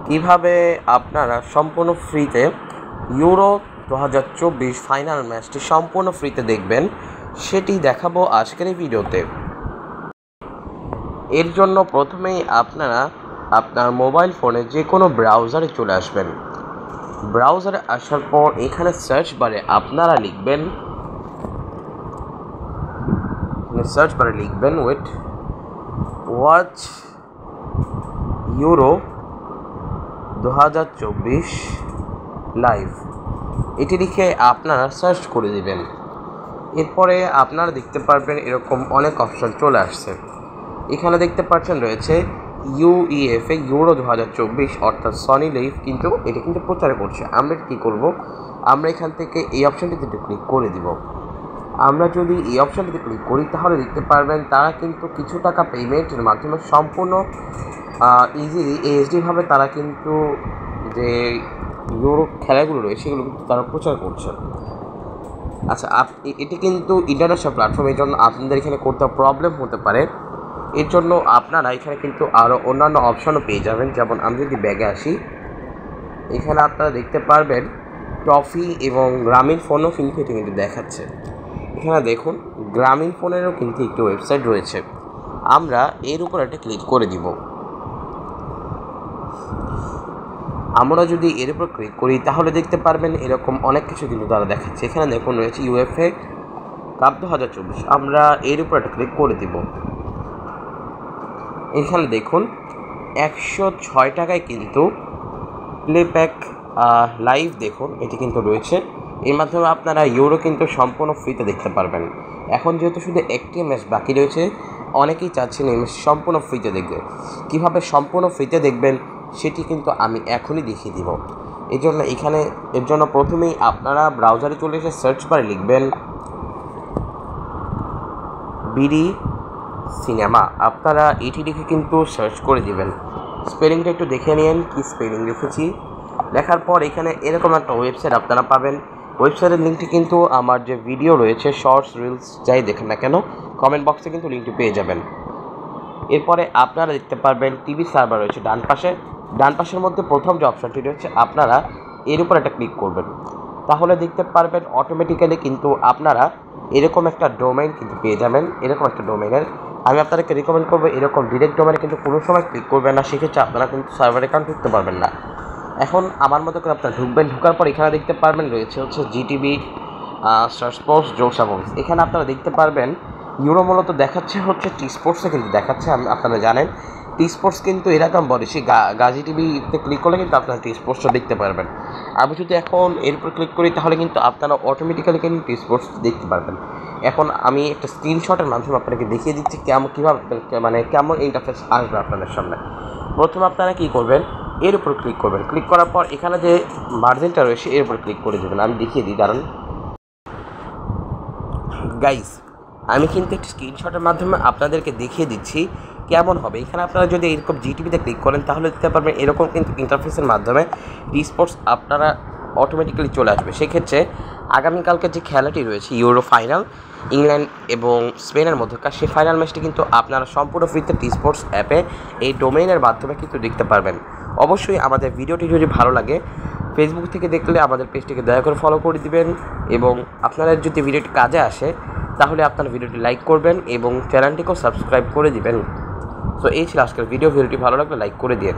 কিভাবে আপনারা সম্পূর্ণ ফ্রিতে ইউরো 2024 ফাইনাল ম্যাচটি সম্পূর্ণ ফ্রিতে দেখবেন সেটি দেখাবো আজকের এই ভিডিওতে। এর জন্য প্রথমেই আপনারা আপনার মোবাইল ফোনে যে কোনো ব্রাউজারে চলে আসবেন। ব্রাউজারে আসার পর এখানে সার্চ বারে আপনারা লিখবেন ওয়াচ ইউরো 2024 লাইভ, এটি লিখে আপনারা সার্চ করে দেবেন। এরপরে আপনারা দেখতে পারবেন এরকম অনেক অপশন চলে আসছে। এখানে দেখতে পাচ্ছেন রয়েছে ইউইএফএ ইউরো 2024 অর্থাৎ সনি লাইভ, কিন্তু এটি কিন্তু প্রচার করছে। আমরা কী করব, আমরা এখান থেকে এই অপশানটিতে ক্লিক করে দিব। আমরা যদি এই অপশানটিতে ক্লিক করি তাহলে দেখতে পারবেন তারা কিন্তু কিছু টাকা পেমেন্টের মাধ্যমে সম্পূর্ণ ইজিলি এইচডিভাবে তারা কিন্তু যে ইউরো খেলাগুলো রয়েছে সেগুলো কিন্তু তারা প্রচার করছে। আচ্ছা, এটি কিন্তু ইন্টারন্যাশনাল প্ল্যাটফর্ম, এই জন্য আপনাদের এখানে করতে প্রবলেম হতে পারে। এর জন্য আপনারা এখানে কিন্তু আরও অন্যান্য অপশানও পেয়ে যাবেন। যেমন আমি যদি ব্যাগে আসি, এখানে আপনারা দেখতে পারবেন টফি এবং গ্রামীণ ফোনও কিন্তু এটি কিন্তু দেখাচ্ছে। এখানে দেখুন গ্রামীণ ফোনেরও কিন্তু একটি ওয়েবসাইট রয়েছে। আমরা এর উপর একটা ক্লিক করে দিব। আমরা যদি এর উপর ক্লিক করি তাহলে দেখতে পারবেন এরকম অনেক কিছু কিন্তু তারা দেখাচ্ছে। এখানে দেখুন রয়েছে ইউএফএ কাপ 2024। আমরা এর উপর একটা ক্লিক করে দিব। এখানে দেখুন 106 টাকায় কিন্তু প্লেব্যাক লাইভ দেখুন এটি কিন্তু রয়েছে। এর মাধ্যমে আপনারা ইউরো কিন্তু সম্পূর্ণ ফ্রিতে দেখতে পারবেন। এখন যেহেতু শুধু একটি ম্যাচ বাকি রয়েছে, অনেকেই চাচ্ছেন এই ম্যাচ সম্পূর্ণ ফ্রিতে দেখবে। কীভাবে সম্পূর্ণ ফ্রিতে দেখবেন সেটি কিন্তু আমি এখনই দেখিয়ে দিব। এর জন্য প্রথমেই আপনারা ব্রাউজারে চলে এসে সার্চ বারে লিখবেন বিডি সিনেমা। আপনারা এটি লিখে কিন্তু সার্চ করে দিবেন। স্পেলিংটা একটু দেখে নিন কি স্পেলিং লিখেছি। লেখার পর এখানে এরকম একটা ওয়েবসাইট আপনারা পাবেন। ওয়েবসাইটের লিঙ্কটি কিন্তু আমার যে ভিডিও রয়েছে, শর্টস, রিলস যাই দেখেন না কেন, কমেন্ট বক্সে কিন্তু লিঙ্কটি পেয়ে যাবেন। এরপরে আপনারা দেখতে পারবেন টিভি সার্ভার রয়েছে ডান পাশের মধ্যে প্রথম যে অপশানটি রয়েছে, আপনারা এর উপর একটা ক্লিক করবেন। তাহলে দেখতে পারবেন অটোমেটিক্যালি কিন্তু আপনারা এরকম একটা ডোমেইন কিন্তু পেয়ে যাবেন। এরকম একটা ডোমেইনের আমি আপনাদেরকে রিকমেন্ড করবো এরকম ডিরেক্ট ডোমেইনে কিন্তু কোনো সময় ক্লিক করবেন না, সেক্ষেত্রে আপনারা কিন্তু সার্ভার অ্যাকাউন্ট ঢুকতে পারবেন না। এখন আমার মতো করে আপনারা ঢুকবেন। ঢোকার পর এখানে দেখতে পারবেন রয়েছে জিটিভি, স্টার স্পোর্টস, জোসা বক্স। এখানে আপনারা দেখতে পারবেন ইউরো মূলত দেখাচ্ছে হচ্ছে টি স্পোর্টসে কিন্তু দেখাচ্ছে। আপনারা জানেন টি স্পোর্টস কিন্তু এরকম বলে, সেই গাজী টিভিতে ক্লিক করলে কিন্তু আপনারা টি স্পোর্টসটা দেখতে পারবেন। আমি যদি এখন এর উপর ক্লিক করি তাহলে কিন্তু আপনারা অটোমেটিক্যালি কিন্তু টি স্পোর্টস দেখতে পারবেন। এখন আমি একটা স্ক্রিনশটের মাধ্যমে আপনাকে দেখিয়ে দিচ্ছি কীভাবে কেমন ইন্টারফেস আসবে আপনাদের সামনে। প্রথমে আপনারা কী করবেন, এর উপর ক্লিক করবেন। ক্লিক করার পর এখানে যে মার্জিনটা রয়েছে এর উপর ক্লিক করে দেবেন। আমি দেখিয়ে দিই, দাঁড়ান গাইস, আমি কিন্তু একটি স্ক্রিনশটের মাধ্যমে আপনাদেরকে দেখিয়ে দিচ্ছি কেমন হবে। এখানে আপনারা যদি এরকম জিটিভিতে ক্লিক করেন তাহলে দেখতে পারবেন এরকম কিন্তু ইন্টারফেসের মাধ্যমে টি স্পোর্টস আপনারা অটোমেটিক্যালি চলে আসবে। সেক্ষেত্রে আগামীকালকে যে খেলাটি রয়েছে ইউরো ফাইনাল, ইংল্যান্ড এবং স্পেনের মধ্যকার, সেই ফাইনাল ম্যাচটি কিন্তু আপনারা সম্পূর্ণ ফ্রিতে টি স্পোর্টস অ্যাপে এই ডোমেইনের মাধ্যমে কিন্তু দেখতে পারবেন। অবশ্যই আমাদের ভিডিওটি যদি ভালো লাগে, ফেসবুক থেকে দেখলে আমাদের পেজটিকে দয়া করে ফলো করে দিবেন, এবং আপনাদের যদি ভিডিওটি কাজে আসে তাহলে আপনারা ভিডিওটি লাইক করবেন এবং চ্যানেলটিকেও সাবস্ক্রাইব করে দিবেন। সো এই ছিল আজকের ভিডিওটি ভালো লাগলে লাইক করে দিন।